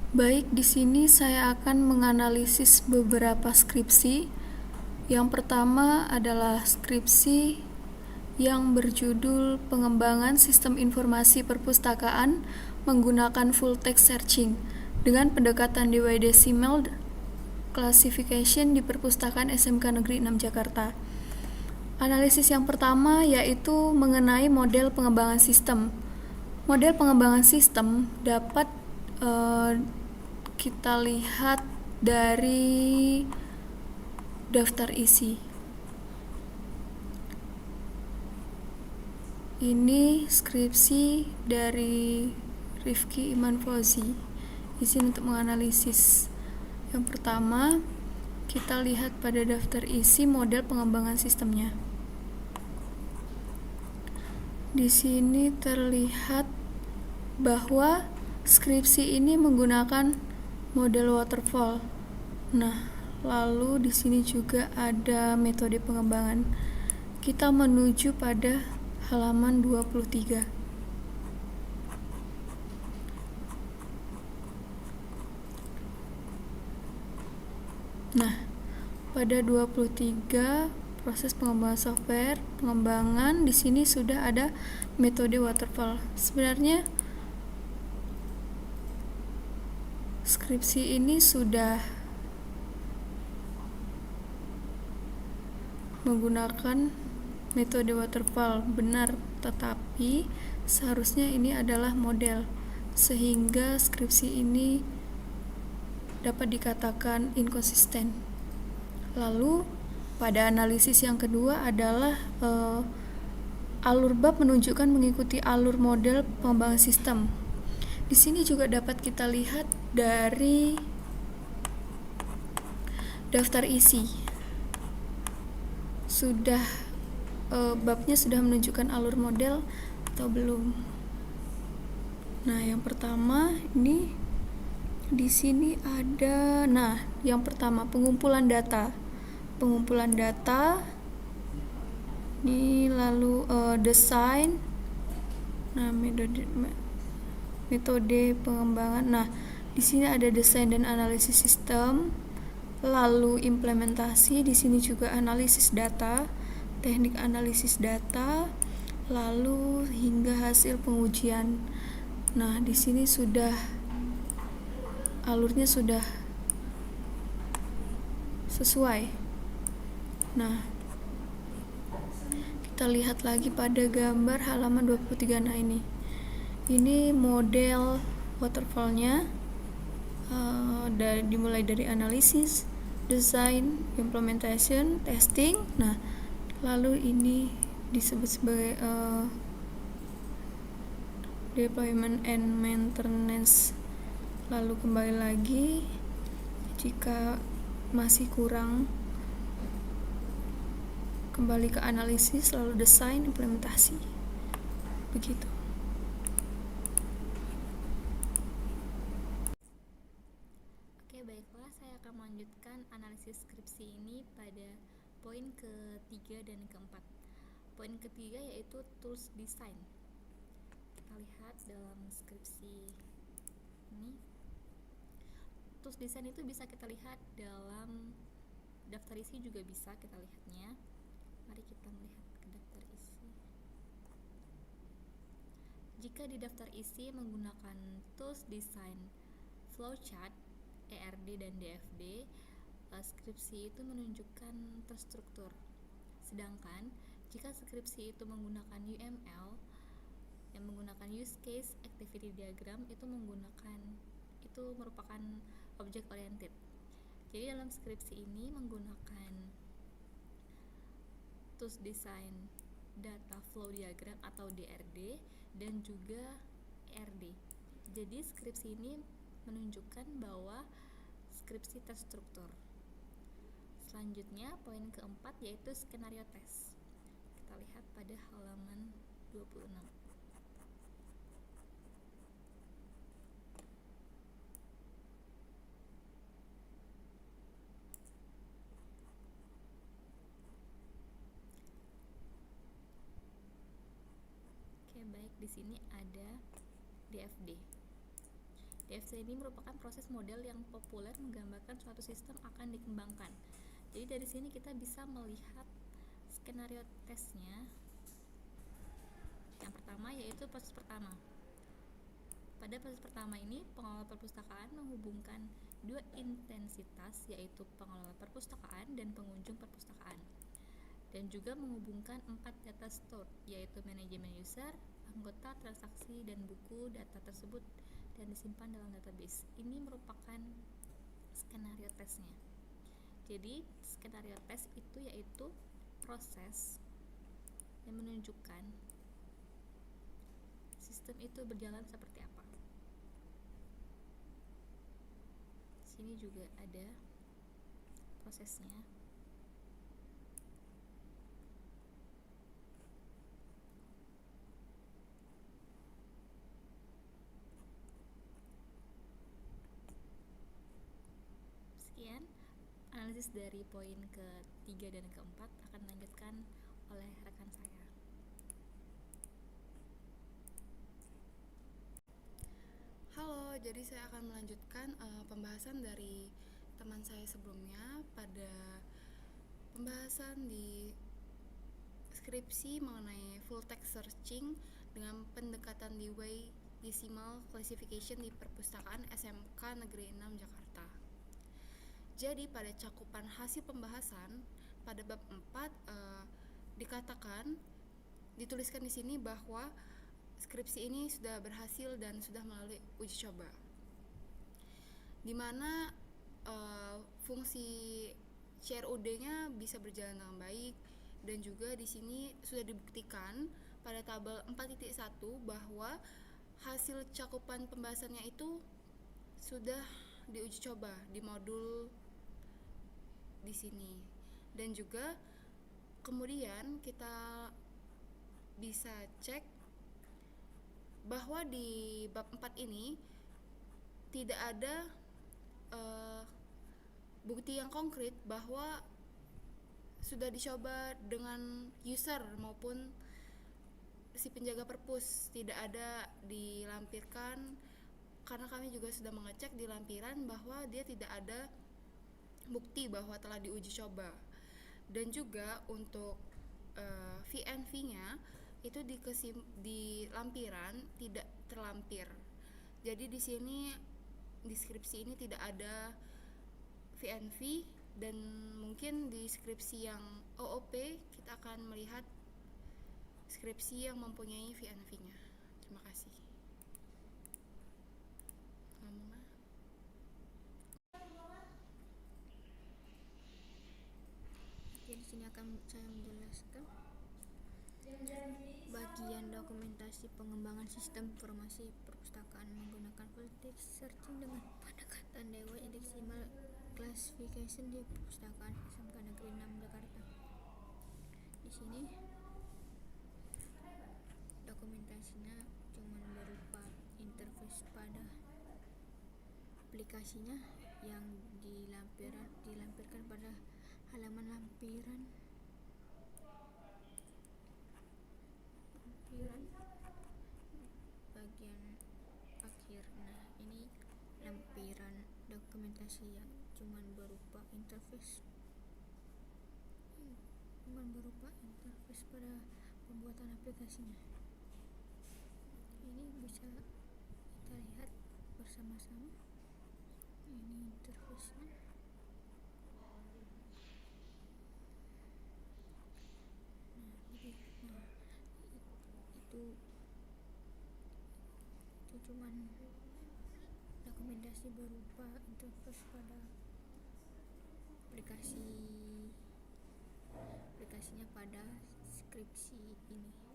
Baik, di sini saya akan menganalisis beberapa skripsi. Yang pertama adalah skripsi yang berjudul Pengembangan Sistem Informasi Perpustakaan menggunakan Full Text Searching dengan pendekatan DWD Decimal Classification di Perpustakaan SMK Negeri 6 Jakarta. Analisis yang pertama yaitu mengenai model pengembangan sistem. Model pengembangan sistem dapat kita lihat dari daftar isi. Ini skripsi dari Rifki Iman Fauzi. Izin untuk menganalisis. Yang pertama, kita lihat pada daftar isi model pengembangan sistemnya. Di sini terlihat bahwa skripsi ini menggunakan model waterfall. Nah, lalu di sini juga ada metode pengembangan. Kita menuju pada halaman 23. Nah, pada 23 proses pengembangan software, pengembangan di sini sudah ada metode waterfall. Sebenarnya skripsi ini sudah menggunakan metode waterfall, benar, tetapi seharusnya ini adalah model, sehingga skripsi ini dapat dikatakan inkonsisten. Lalu pada analisis yang kedua adalah alur bab menunjukkan mengikuti alur model pengembangan sistem. Di sini juga dapat kita lihat dari daftar isi. Sudah babnya sudah menunjukkan alur model atau belum? Nah, yang pertama ini di sini ada, yang pertama pengumpulan data. Pengumpulan data ini, lalu desain. Nah, metode pengembangan. Nah, di sini ada desain dan analisis sistem, lalu implementasi. Di sini juga analisis data, teknik analisis data, lalu hingga hasil pengujian. Nah, di sini sudah alurnya sudah sesuai. Nah, kita lihat lagi pada gambar halaman 23. Nah, ini model waterfallnya, dimulai dari analisis, design, implementation, testing. Nah, lalu ini disebut sebagai deployment and maintenance. Lalu kembali lagi jika masih kurang, kembali ke analisis, lalu desain, implementasi. Begitu. Oke, baiklah, saya akan melanjutkan analisis skripsi ini pada poin ketiga dan keempat. Poin ketiga yaitu tools design. Kita lihat dalam skripsi ini, tools design itu bisa kita lihat dalam daftar isi, juga bisa kita lihatnya. Mari kita melihat ke daftar isi. Jika di daftar isi menggunakan tools design flowchart, ERD dan DFD, skripsi itu menunjukkan terstruktur. Sedangkan jika skripsi itu menggunakan UML yang menggunakan use case activity diagram, itu merupakan object oriented. Jadi dalam skripsi ini menggunakan tools design data flow diagram atau DRD dan juga ERD. Jadi skripsi ini menunjukkan bahwa skripsi terstruktur. Selanjutnya poin keempat yaitu skenario tes. Kita lihat pada halaman 26. Oke, baik, di sini ada DFD. DFT ini merupakan proses model yang populer menggambarkan suatu sistem akan dikembangkan. Jadi dari sini kita bisa melihat skenario tesnya. Yang pertama yaitu proses pertama. Pada proses pertama ini, pengelola perpustakaan menghubungkan dua intensitas, yaitu pengelola perpustakaan dan pengunjung perpustakaan, dan juga menghubungkan 4 data store, yaitu manajemen user, anggota, transaksi, dan buku. Data tersebut dan disimpan dalam database. Ini merupakan skenario tesnya. Jadi skenario tes itu yaitu proses yang menunjukkan sistem itu berjalan seperti apa. Sini juga ada prosesnya. Sekian analisis dari poin ke-3 dan ke-4, akan dilanjutkan oleh rekan saya. Halo, jadi saya akan melanjutkan pembahasan dari teman saya sebelumnya pada pembahasan di skripsi mengenai full text searching dengan pendekatan Dewey Decimal Classification di Perpustakaan SMK Negeri 6 Jakarta. Jadi pada cakupan hasil pembahasan pada bab 4 dituliskan di sini bahwa skripsi ini sudah berhasil dan sudah melalui uji coba, di mana fungsi CRUD-nya bisa berjalan dengan baik, dan juga di sini sudah dibuktikan pada tabel 4.1 bahwa hasil cakupan pembahasannya itu sudah diuji coba di modul di sini. Dan juga kemudian kita bisa cek bahwa di bab 4 ini tidak ada bukti yang konkret bahwa sudah dicoba dengan user maupun si penjaga perpus. Tidak ada dilampirkan, karena kami juga sudah mengecek di lampiran bahwa dia tidak ada bukti bahwa telah diuji coba. Dan juga untuk VNV-nya itu di lampiran tidak terlampir. Jadi di sini deskripsi ini tidak ada VNV, dan mungkin di skripsi yang OOP kita akan melihat skripsi yang mempunyai VNV-nya. Terima kasih. Di sini akan saya menjelaskan bagian dokumentasi pengembangan sistem informasi perpustakaan menggunakan full text searching dengan pendekatan Dewey Decimal Classification di Perpustakaan SMK Negeri 6 Jakarta. Di sini dokumentasinya cuma berupa interface pada aplikasinya yang dilampirkan pada halaman lampiran bagian akhir. Nah, ini lampiran dokumentasi yang cuman berupa interface pada pembuatan aplikasinya. Ini bisa kita lihat bersama-sama. Ini interface-nya. Itu cuman dokumentasi berupa interface pada aplikasinya pada skripsi ini.